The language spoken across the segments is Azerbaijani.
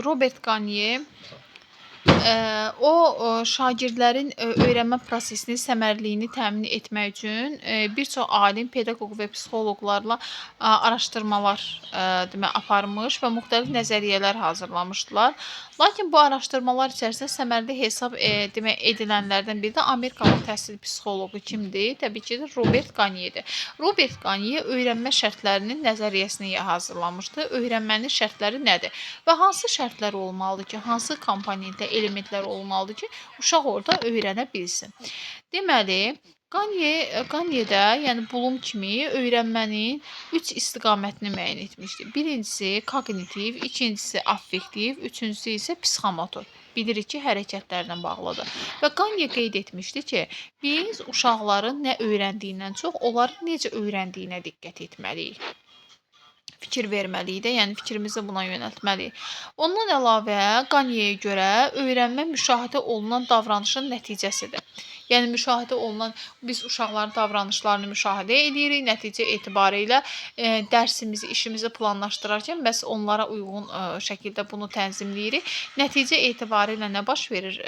Robert Gagne şagirdlərin öyrənmə prosesinin səmərəliliyini təmin etmək üçün bir çox alim, pedaqoq və psixoloqlarla araşdırmalar aparmış və müxtəlif nəzəriyyələr hazırlamışdılar. Lakin bu araşdırmalar içərisində səmərəli hesab edilənlərdən biri də Amerikalı təhsil psixoloqu kimdir? Təbii ki, Robert Gagne'dir. Robert Gagne öyrənmə şərtlərinin nəzəriyyəsini hazırlamışdı. Öyrənmənin şərtləri nədir? Və hansı şərtlər olmalıdır ki, hansı komponentlər, elementlər olmalıdır ki, uşaq orada öyrənə bilsin. Deməli, Gagne'də, yəni Bloom kimi öyrənmənin 3 istiqamətini müəyyən etmişdir. Birincisi kognitiv, ikincisi affektiv, üçüncüsü isə psixomotor. Bilirik ki, hərəkətlərlə bağlıdır. Və Gagne qeyd etmişdi ki, biz uşaqların nə öyrəndiyindən çox, onların necə öyrəndiyinə diqqət etməliyik. Fikir verməliyik də, yəni fikrimizi buna yönəltməliyik. Ondan əlavə Gagne'yə görə öyrənmə müşahidə olunan davranışın nəticəsidir. Yəni müşahidə olunan, biz uşaqların davranışlarını müşahidə edirik, nəticə etibarilə dərsimizi, işimizi planlaşdırarkən bəs onlara uyğun şəkildə bunu tənzimləyirik. Nəticə etibarilə nə baş verir?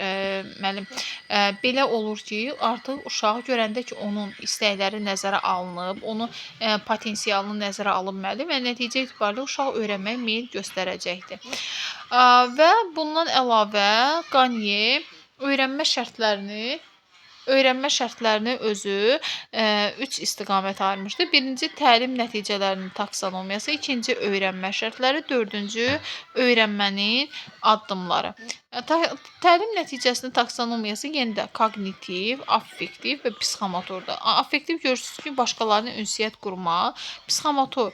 Müəllim, belə olur ki, artıq uşağı görəndə ki, onun istəkləri nəzərə alınıb, onun potensialını nəzərə alınmalı və nəticə etibarilə uşaq öyrənməyə meyl göstərəcəkdir. Və bundan əlavə Gagne öyrənmə şərtlərini özü 3 istiqamət ayırmışdı. Birinci, təlim nəticələrinin taksonomiyası, ikinci, öyrənmə şərtləri, dördüncü, öyrənmənin addımları. Təlim nəticəsinin taksonomiyası yenə də kognitiv, affektiv və psixomotordur. Affektiv görürsünüz ki, başqalarına ünsiyyət qurmaq, psixomotor,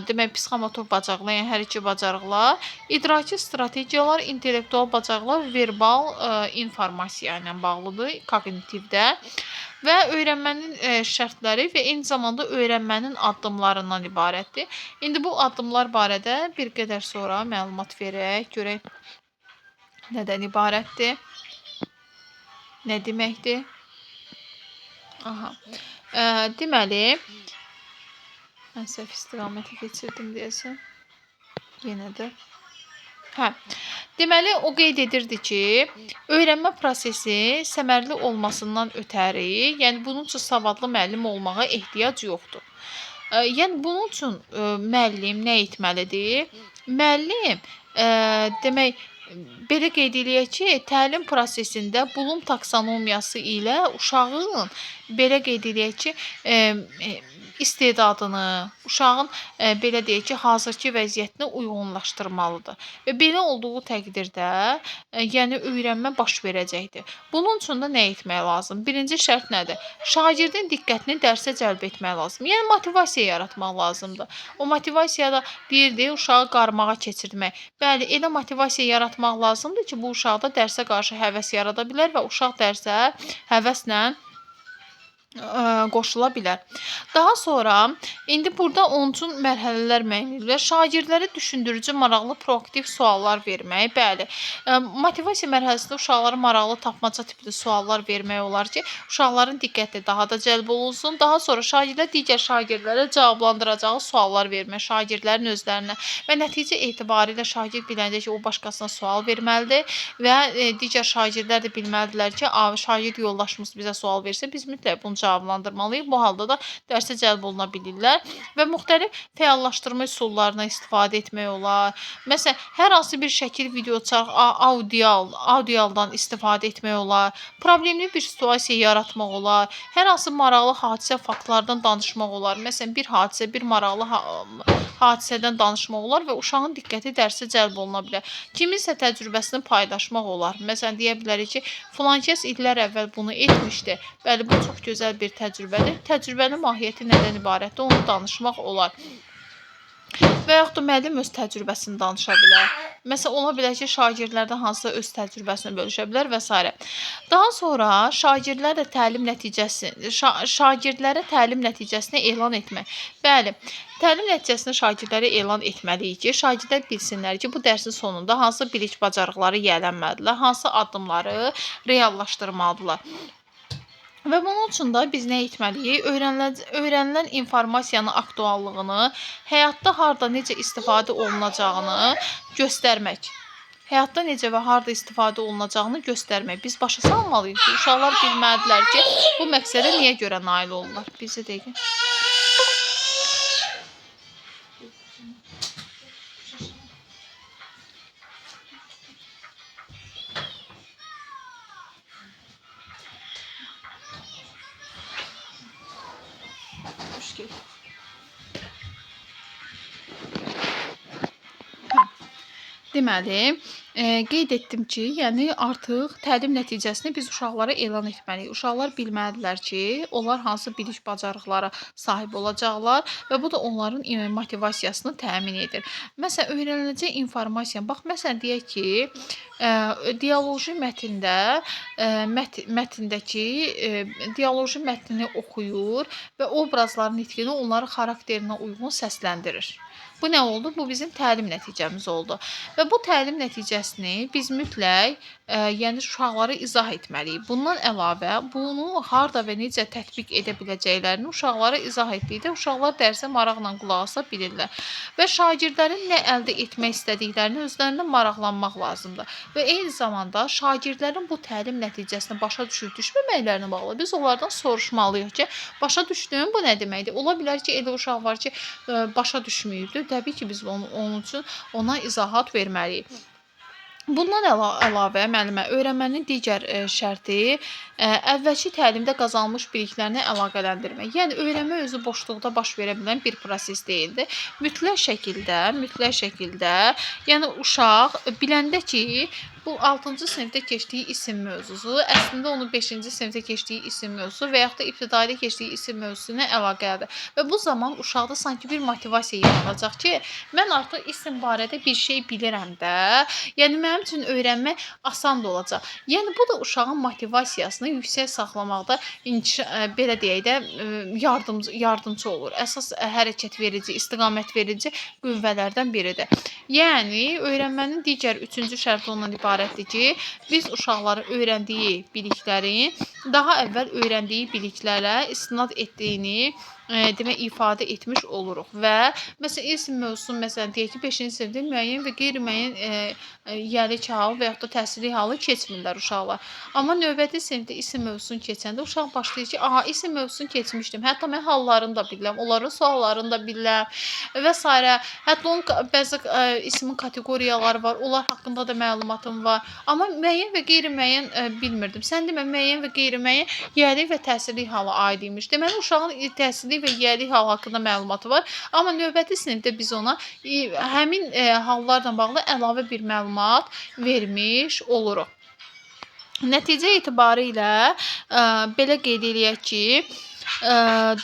demək psixomotor bacarıqlar, yəni hər iki bacarıqlar, idraki strategiyalar, intellektual bacarıqlar, verbal informasiya ilə bağlıdır kognitivdə və öyrənmənin şərtləri və eyni zamanda öyrənmənin addımlarından ibarətdir. İndi bu addımlar barədə bir qədər sonra məlumat verək, görək nədən ibarətdir, nə deməkdir? Deməli, mən səhv istiqaməti keçirdim deyəsən, yenə də. Deməli, o qeyd edirdi ki, öyrənmə prosesi səmərəli olmasından ötəri, yəni bunun üçün savadlı müəllim olmağa ehtiyac yoxdur. Yəni bunun üçün müəllim nə etməlidir? Müəllim, demək, belə qeyd eləyək ki, təlim prosesində Bloom taksonomiyası ilə uşağın, belə qeyd eləyək ki, istedadını, uşağın, belə deyək ki, hazırki vəziyyətini uyğunlaşdırmalıdır. Və belə olduğu təqdirdə, yəni öyrənmə baş verəcəkdir. Bunun üçün də nə etmək lazım? Birinci şərt nədir? Şagirdin diqqətini dərsə cəlb etmək lazım. Yəni motivasiya yaratmaq lazımdır. O motivasiyada deyirdi, uşağı qarmağa keçirmək. Bəli, elə motivasiya yaratmaq lazımdır ki, bu uşaqda dərsə qarşı həvəs yarada bilər və uşaq dərsə həvəslə qoşula bilər. Daha sonra, indi burada onun üçün mərhələlər müəyyən edilir. Şagirdlərə düşündürücü, maraqlı, proaktiv suallar vermək. Bəli, motivasiya mərhələsində uşaqlara maraqlı, tapmaca tipli suallar vermək olar ki, uşaqların diqqəti daha da cəlb olunsun. Daha sonra şagirdlər digər şagirdlərə cavablandıracağı suallar vermək, şagirdlərin özlərinə və nəticə etibarilə şagird biləndə ki, o başqasına sual verməlidir və digər şagirdlər də bilməlidirlər ki, şagird yoldaşımız bizə sual versə, biz mütləq bunu cavablandırmalıyıq. Bu halda da dərsə cəlb oluna bilirlər və müxtəlif fəallaşdırma üsullarına istifadə etmək olar. Məsələn, hər hansı bir şəkil, video, audialdan istifadə etmək olar. Problemli bir situasiya yaratmaq olar. Hər hansı maraqlı hadisə, faktlardan danışmaq olar. Məsələn, bir hadisə, bir maraqlı hadisədən danışmaq olar və uşağın diqqəti dərsə cəlb oluna bilər. Kiminsə təcrübəsini paylaşmaq olar. Məsələn, deyə bilərik ki, filan kəs illər əvvəl bunu etmişdi. Bəli, bu çox gözəl bir təcrübədir. Təcrübənin mahiyyəti nədən ibarətdir? Onu danışmaq olar. Və yaxud da müəllim öz təcrübəsini danışa bilər. Məsələn, ola bilər ki, şagirdlərdən hansısa öz təcrübəsini bölüşə bilər və s. Daha sonra şagirdlərə təlim nəticəsini elan etmək. Bəli, təlim nəticəsini şagirdlərə elan etməliyik ki, şagirdlər bilsinlər ki, bu dərsin sonunda hansı bilik bacarıqları yiyələnməlidirlər, hansı addımları reallaşdırmalıdırlar. Və bunun üçün də biz nə etməliyik? Öyrənilən informasiyanın aktuallığını, həyatda harda necə istifadə olunacağını göstərmək. həyatda necə və harda istifadə olunacağını göstərmək. Biz başa salmalıyıq ki, uşaqlar bilməlidirlər ki, bu məqsədə niyə görə nail olurlar. Bizə deyək. Deməli, qeyd etdim ki, yəni artıq təlim nəticəsini biz uşaqlara elan etməliyik. Uşaqlar bilməlidirlər ki, onlar hansı bilik bacarıqlara sahib olacaqlar və bu da onların motivasiyasını təmin edir. Məsələn, öyrəniləcək informasiya, bax məsələn deyək ki, dialoji mətndə mətndəki dialoji mətnini oxuyur və obrazların nitqini onların xarakterinə uyğun səsləndirir. Bu nə oldu? Bu bizim təlim nəticəmiz oldu. Və bu təlim nəticəsini biz mütləq yəni uşaqlara izah etməliyik. Bundan əlavə, bunu harda və necə tətbiq edə biləcəklərini uşaqlara izah etdikdə uşaqlar dərsə maraqla qulaq asa bilirlər. Və şagirdlərin nə əldə etmək istədiklərini özlərindən maraqlanmaq lazımdır. Və eyni zamanda şagirdlərin bu təlim nəticəsini başa düşüb düşməməklərinə bağlı biz onlardan soruşmalıyıq ki, başa düşdün, bu nə deməkdir? Ola bilər ki, elə uşaq var ki, başa düşməyibdir. Təbii ki, biz onun üçün ona izahat verməliyik. Bundan əlavə, müəllimə, öyrənmənin digər şərti əvvəlki təlimdə qazanılmış biliklərini əlaqələndirmək. Yəni, öyrənmə özü boşluqda baş verə bilən bir proses deyildi. Mütləq şəkildə, yəni uşaq biləndə ki, bu 6-cı sinifdə keçdiyi isim mövzusu, əslində onun 5-ci sinifdə keçdiyi isim mövzusu və yaxud da ibtidaidə keçdiyi isim mövzusuna əlaqəlidir. Və bu zaman uşaqda sanki bir motivasiya yaranacaq ki, mən artıq isim barədə bir şey bilirəm də, yəni mənim üçün öyrənmək asan da olacaq. Yəni, bu da uşağın motivasiyasını yüksək saxlamaqda, belə deyək də, yardımcı olur. Əsas hərəkət verici, istiqamət verici qüvvələrdən biridir. Yəni, öyrənmənin digər 3-cü şərti ondan ibarətdir ki, biz uşaqların öyrəndiyi biliklərin daha əvvəl öyrəndiyi biliklərlə istinad etdiyini demək ifadə etmiş oluruq və məsələn isim mövzusunu məsələn deyək ki, 5-ci sinifdə müəyyən və qeyri-müəyyən yəlik halı və yaxud da təhsillik halı keçmirlər uşaqlar. Amma növbəti sinifdə isim mövzusunu keçəndə uşaq başlayır ki, aha, isim mövzusunu keçmişdim. Hətta mən hallarını da bilirəm, onların suallarını da bilirəm və s. Hətta onun bəzi ismin kateqoriyaları var, onlar haqqında da məlumatım var. Amma müəyyən və qeyri-müəyyən bilmirdim. Sən demə, müəyyən və qeyri-müəyyən yəlik və təhsillik hala aid imiş. Deməli, uşağın təhsillik və yəlik hal haqqında məlumatı var. Amma növbəti sinifdə biz ona həmin hallarla bağlı əlavə bir məlumat vermiş oluruq. Nəticə etibarilə belə qeyd eləyək ki,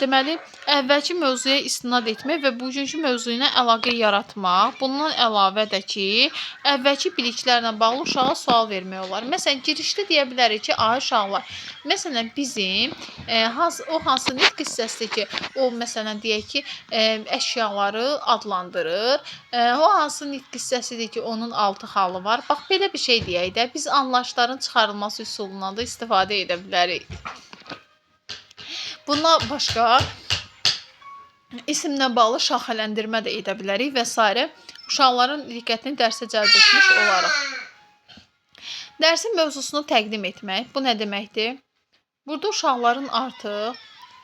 deməli, əvvəlki mövzuya istinad etmək və bugünkü mövzu ilə əlaqə yaratmaq. Bundan əlavə də ki, əvvəlki biliklərlə bağlı uşağa sual vermək olar. Məsələn, girişdə deyə bilərik ki, ay uşaqlar, məsələn, bizim o hansı nitq hissəsidir ki, o məsələn deyək ki, əşyaları adlandırır. O hansı nitq hissəsidir ki, onun 6 halı var. Bax, belə bir şey deyək də, biz anlayışların çıxarılması üsulundan da istifadə edə bilərik. Bundan başqa isimlə bağlı şaxələndirmə də edə bilərik və s. Uşaqların diqqətini dərsə cəlb etmiş olaraq. Dərsin mövzusunu təqdim etmək, bu nə deməkdir? Burada uşaqların artıq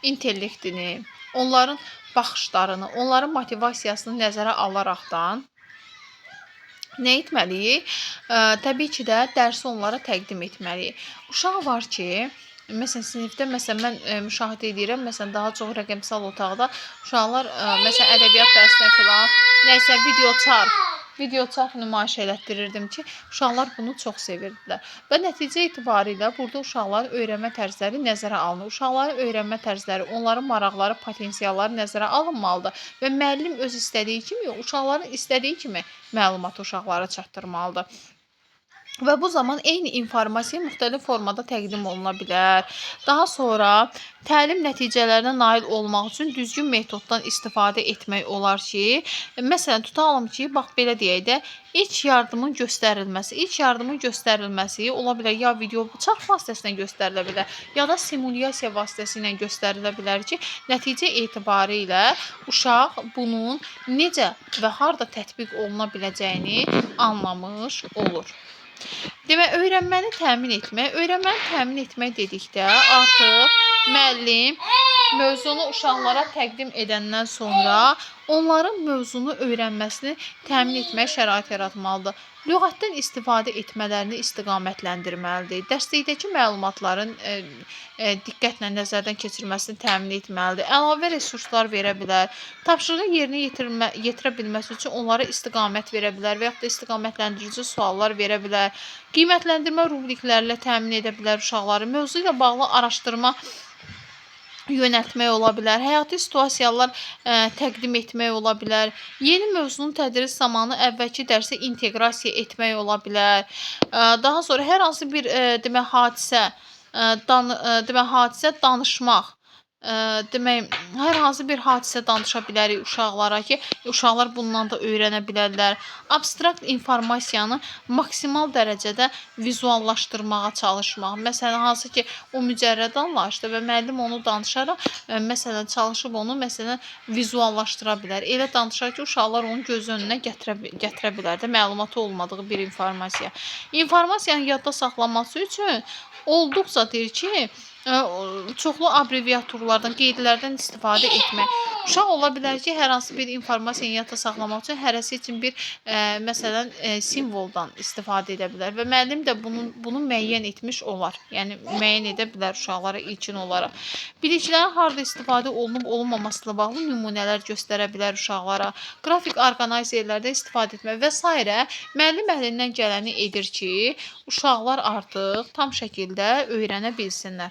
intellektini, onların baxışlarını, onların motivasiyasını nəzərə alaraqdan nə etməliyik? Təbii ki də dərsi onlara təqdim etməliyik. Uşaq var ki, məsələn, sinifdə mən müşahidə edirəm, məsələn, daha çox rəqəmsal otaqda uşaqlar, məsələn, ədəbiyyat dərsinə filan, nəysə videoçarx nümayiş elətdirirdim ki, uşaqlar bunu çox sevirdilər. Və nəticə etibarilə burada uşaqların öyrənmə tərzləri nəzərə alınır. Uşaqların öyrənmə tərzləri, onların maraqları, potensialları nəzərə alınmalıdır və müəllim öz istədiyi kimi, uşaqların istədiyi kimi məlumatı uşaqlara çatdırmalıdır. və bu zaman eyni informasiya müxtəlif formada təqdim oluna bilər. Daha sonra təlim nəticələrinə nail olmaq üçün düzgün metoddan istifadə etmək olar ki, məsələn, tutalım ki, bax belə deyək də, ilk yardımın göstərilməsi. İlk yardımın göstərilməsi ola bilər ya video bıçaq vasitəsilə göstərilə bilər, ya da simulyasiya vasitəsilə göstərilə bilər ki, nəticə etibarı ilə uşaq bunun necə və harda tətbiq oluna biləcəyini anlamış olur. Demək, öyrənməni təmin etmək dedikdə artıq müəllim mövzunu uşaqlara təqdim edəndən sonra onların mövzunu öyrənməsini təmin etməyə şərait yaratmalıdır. Lüğətdən istifadə etmələrini istiqamətləndirməlidir. Dərslikdəki məlumatların diqqətlə nəzərdən keçirilməsini təmin etməlidir. Əlavə resurslar verə bilər. Tapşırığı yerinə yetirə bilməsi üçün onlara istiqamət verə bilər və yaxud da istiqamətləndirici suallar verə bilər. Qiymətləndirmə rubrikləri ilə təmin edə bilər uşaqları. Mövzu ilə bağlı araşdırma yönəltmək ola bilər, həyati situasiyalar təqdim etmək ola bilər, yeni mövzunun tədris zamanı əvvəlki dərsə inteqrasiya etmək ola bilər. Daha sonra hər hansı bir demək hadisə danışmaq. Demək, hər hansı bir hadisə danışa bilərik uşaqlara ki, uşaqlar bundan da öyrənə bilərlər. Abstrakt informasiyanı maksimal dərəcədə vizuallaşdırmağa çalışmaq. Məsələn, hansı ki, o mücərrəd anlayışdır və müəllim onu danışaraq, məsələn, çalışıb onu vizuallaşdıra bilər. Elə danışar ki, uşaqlar onu göz önünə gətirə bilər də, məlumatı olmadığı bir informasiya. İnformasiyanı yadda saxlaması üçün olduqca deyir ki, çoxlu abreviaturlardan, qeydlərdən istifadə etmək. Uşaq ola bilər ki, hər hansı bir informasiyanı yadda saxlamaq üçün hərəsi üçün bir məsələn simvoldan istifadə edə bilər və müəllim də bunu müəyyən etmiş olar. Yəni müəyyən edə bilər uşaqlara ilkin olaraq. Biliklərin harda istifadə olunub olunmaması ilə bağlı nümunələr göstərə bilər uşaqlara. Qrafik orqanayzerlərdə istifadə etmək və s. müəllim əlindən gələni edir ki, uşaqlar artıq tam şəkildə öyrənə bilsinlər.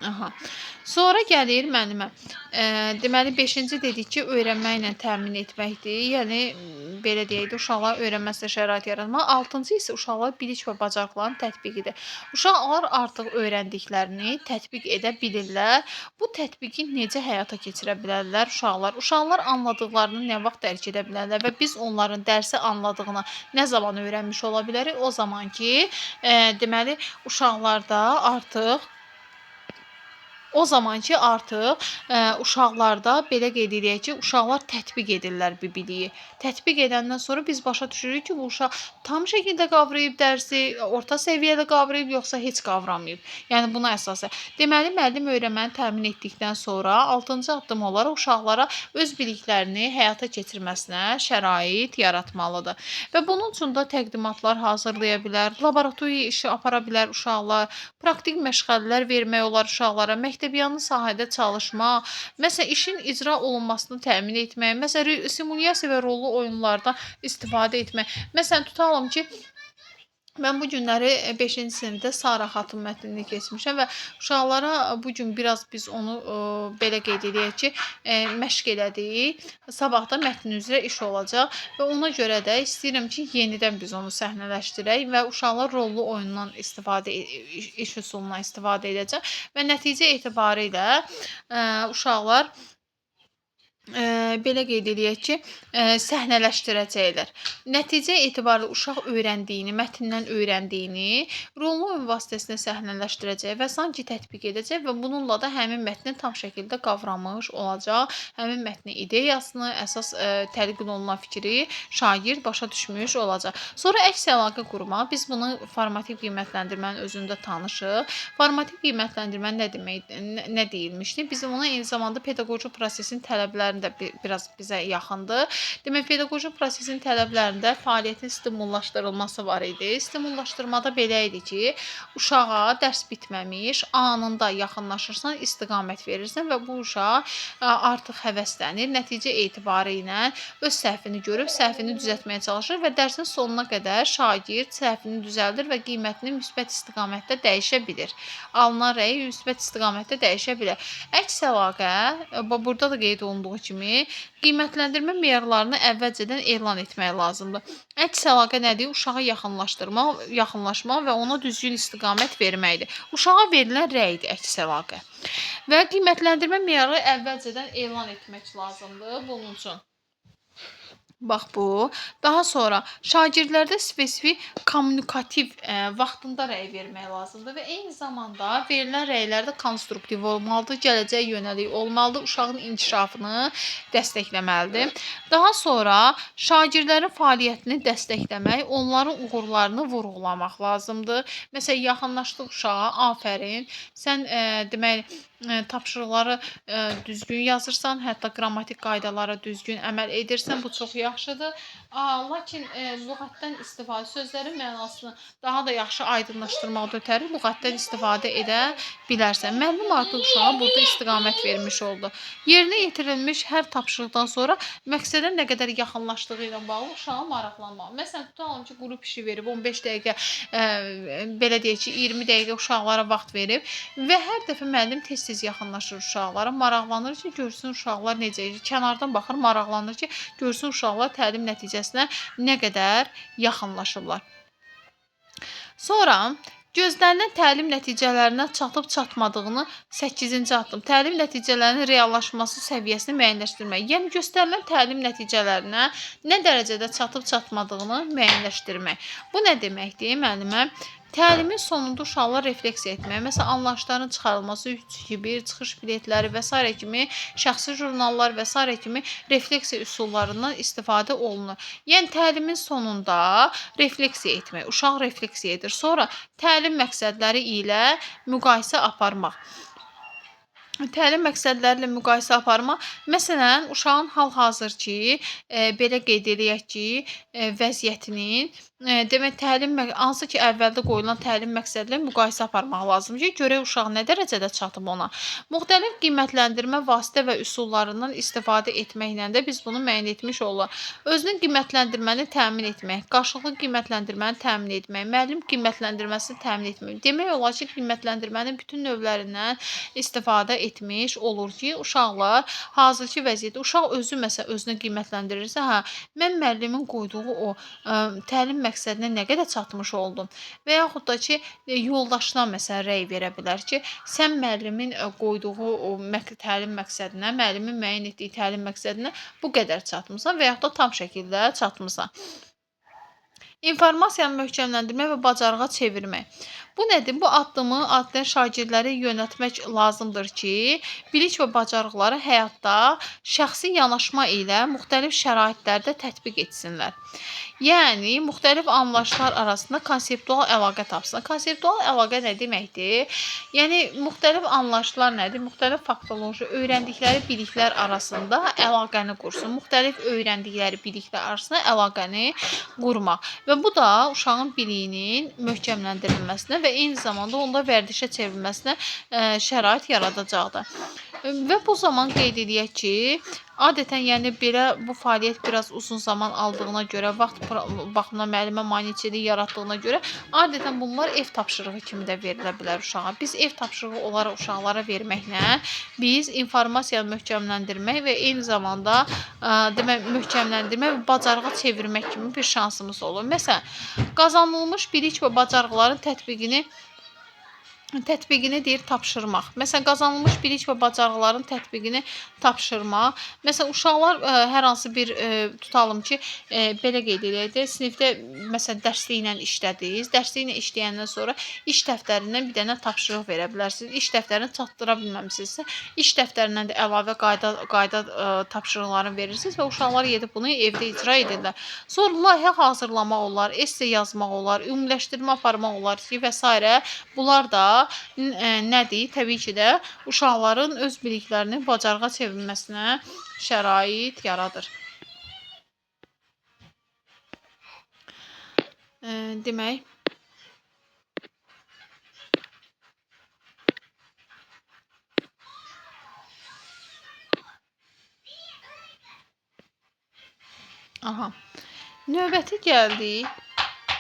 Aha. Sonra gəlir müəllimə. Deməli 5-ci dedik ki, öyrənməklə təmin etməkdir. Yəni belə deyək də, uşaqların öyrənməsinə şərait yaratmaq. 6-cı isə uşaqlar bilik və bacarıqların tətbiqidir. Uşaqlar artıq öyrəndiklərini tətbiq edə bilirlər. Bu tətbiqi necə həyata keçirə bilərlər uşaqlar? Uşaqlar anladıqlarını nə vaxt dərk edə bilərlər və biz onların dərsi anladığını nə zaman öyrənmiş ola bilərik? O zaman ki, deməli uşaqlarda artıq uşaqlarda belə qeyd edək ki, uşaqlar tətbiq edirlər bir biliyi. Tətbiq edəndən sonra biz başa düşürük ki, bu uşaq tam şəkildə qavrayıb dərsi, orta səviyyədə qavrayıb, yoxsa heç qavramayıb. Yəni buna əsasən. Deməli, müəllim öyrənməni təmin etdikdən sonra 6-cı addım olaraq uşaqlara öz biliklərini həyata keçirməsinə şərait yaratmalıdır. Və bunun üçün də təqdimatlar hazırlaya bilər, laboratoriya işi apara bilər uşaqlar, praktik məşğələlər vermək olar uşaqlara, məktəbyanı sahədə çalışmaq, məsələn, işin icra olunmasını təmin etmək, məsələn, simulyasiya və rollu oyunlardan istifadə etmək. Məsələn, tutalım ki, mən bu günləri 5-ci sinifdə Sara xatun mətnini keçmişəm və uşaqlara bu gün biraz biz onu belə qeyd edək ki, məşq elədik. Sabah da mətn üzrə iş olacaq və ona görə də istəyirəm ki, yenidən biz onu səhnələşdirək və uşaqlar rollu oyundan iş üsulundan istifadə edəcək və nəticə etibarı ilə uşaqlar belə qeyd edək ki, səhnələşdirəcəklər. Nəticə etibarlı uşaq öyrəndiyini, mətndən öyrəndiyini rollu oyun vasitəsilə səhnələşdirəcək və sanki tətbiq edəcək və bununla da həmin mətni tam şəkildə qavramış olacaq. Həmin mətnin ideyasını, əsas təlqin olunan fikri şagird başa düşmüş olacaq. Sonra əks əlaqə qurmaq. Biz bunu formativ qiymətləndirmənin özündə tanışıq. Formativ qiymətləndirmə nə deyilmişdi? Bizim ona eyni zamanda pedaqoji prosesin tələbləri də biraz bizə yaxındır. Demək, pedaqoji prosesin tələblərində fəaliyyətin stimullaşdırılması var idi. Stimullaşdırmada belə idi ki, uşağa dərs bitməmiş, anında yaxınlaşırsan, istiqamət verirsən və bu uşaq artıq həvəslənir. Nəticə etibarı ilə öz səhvini görüb, səhvini düzəltməyə çalışır və dərsin sonuna qədər şagird səhvini düzəldir və qiymətini müsbət istiqamətdə dəyişə bilir. Alınan rəy müsbət istiqamətdə dəyişə bilər. Əks əlaqə, burada da qeyd olunduğu kimi qiymətləndirmə meyarlarını əvvəlcədən elan etmək lazımdır. Əks əlaqə nədir? Uşağa yaxınlaşmaq və ona düzgün istiqamət verməkdir. Uşağa verilən rəydir əks əlaqə. Və qiymətləndirmə meyarı əvvəlcədən elan etmək lazımdır bunun üçün. Bax bu. Daha sonra şagirdlərdə spesifik kommunikativ vaxtında rəy vermək lazımdır və eyni zamanda verilən rəylər də konstruktiv olmalıdır, gələcəyə yönəlik olmalıdır, uşağın inkişafını dəstəkləməlidir. Daha sonra şagirdlərin fəaliyyətini dəstəkləmək, onların uğurlarını vurğulamaq lazımdır. Məsələn, yaxınlaşdıq uşağa, afərin, sən demək tapşırıqları düzgün yazırsan, hətta qrammatik qaydalara düzgün əməl edirsən, bu çox yaxşıdır. Lakin lüğətdən istifadə, sözlərin mənasını daha da yaxşı aydınlaşdırmaqda ötəri lüğətdən istifadə edə bilərsən. Müəllim artıq uşağa burada istiqamət vermiş oldu. Yerinə yetirilmiş hər tapşırıqdan sonra məqsədə nə qədər yaxınlaşdığı ilə bağlı uşağa maraqlanmaq. Məsələn, tutalım ki, qrup işi verib 15 dəqiqə, belə deyək ki, 20 dəqiqə uşaqlara vaxt verib və hər dəfə müəllim tez-tez yaxınlaşır uşaqlara, maraqlanır ki, görsün uşaqlar necə, kənardan baxır, maraqlanır ki, görsün uşaqlar təlim nəticəsinə nə qədər yaxınlaşırlar. Sonra gözlənilən təlim nəticələrinə çatıb-çatmadığını 8-ci addım. Təlim nəticələrinin reallaşması səviyyəsini müəyyənləşdirmək. Yəni, göstərilən təlim nəticələrinə nə dərəcədə çatıb-çatmadığını müəyyənləşdirmək. Bu nə deməkdir müəllimə? Təlimin sonunda uşaqlar refleksiya etmək, məsələn, anlayışların çıxarılması, 3-2-1, çıxış biletləri və s. kimi, şəxsi jurnallar və s. kimi refleksiya üsullarından istifadə olunur. Yəni, təlimin sonunda refleksiya etmək, uşaq refleksiya edir. Sonra təlim məqsədləri ilə müqayisə aparmaq. Təlim məqsədləri ilə müqayisə aparmaq. Məsələn, uşağın hal-hazırki, belə qeyd eləyək ki, vəziyyətinin, demək, hansı ki, əvvəldə qoyulan təlim məqsədlə müqayisə aparmaq lazımdır ki, görək uşaq nə dərəcədə çatıb ona. Müxtəlif qiymətləndirmə vasitə və üsullarından istifadə etməklə də biz bunu müəyyən etmiş olurlar. Özünün qiymətləndirməni təmin etmək, qarşılıqlı qiymətləndirməni təmin etmək, müəllim qiymətləndirməsini təmin etmək. Demək olar ki, qiymətləndirmənin bütün növlərindən istifadə etmiş olur ki, uşaqlar hazırki vəziyyətdə, uşaq özü məsələn özünü qiymətləndirirsə, mən müəllimin qoyduğu o təlim məqsədinə nə qədər çatmış oldum və yaxud da ki, yoldaşına məsələn rəy verə bilər ki, sən müəllimin qoyduğu o təlim məqsədinə, müəllimin müəyyən etdiyi təlim məqsədinə bu qədər çatmısan və yaxud da tam şəkildə çatmısan. İnformasiyanı möhkəmləndirmək və bacarığa çevirmək. Bu nədir? Bu addımı adlayan şagirdləri yönəltmək lazımdır ki, bilik və bacarıqları həyatda şəxsi yanaşma ilə müxtəlif şəraitlərdə tətbiq etsinlər. Yəni, müxtəlif anlayışlar arasında konseptual əlaqə tapsın. Konseptual əlaqə nə deməkdir? Yəni, müxtəlif anlayışlar nədir? Müxtəlif faktoloji öyrəndikləri biliklər arasında əlaqəni qursun. Müxtəlif öyrəndikləri biliklər arasında əlaqəni qurmaq. Və bu da uşağın biliyinin möhkəmləndirilməsinə və eyni zamanda onda vərdişə çevrilməsinə şərait yaradacaqdır. Və bu zaman qeyd edək ki, adətən yəni belə bu fəaliyyət biraz uzun zaman aldığına görə, vaxt baxımından müəllimə maneçilik yaratdığına görə adətən bunlar ev tapşırığı kimi də verilə bilər uşağa. Biz ev tapşırığı olaraq uşaqlara verməklə biz informasiyanı möhkəmləndirmək və eyni zamanda demək möhkəmləndirmək və bacarığa çevirmək kimi bir şansımız olur. Məsələn, qazanılmış bilik və bacarıqların tətbiqini deyir tapşırmaq. Məsələn, qazanılmış bilik və bacarıqların tətbiqini tapşırmaq. Məsələn, uşaqlar hər hansı bir tutalım ki, belə qeyd edək də, sinifdə məsələn dərsliklə işlədiniz. Dərsliklə işləyəndən sonra iş dəftərindən bir dənə tapşırıq verə bilərsiniz. İş dəftərini çatdıra bilməmisinizsə, iş dəftərindən də əlavə qayda tapşırıqlarını verirsiniz və uşaqlar gedib bunu evdə icra edirlər. Sonra layihə hazırlamaq olar, esse yazmaq olar, ümumiləşdirmə aparmaq olar ki, və s. Bunlar da nədir? Təbii ki də uşaqların öz biliklərini bacarığa çevrilməsinə şərait yaradır. Demək, növbəti gəldik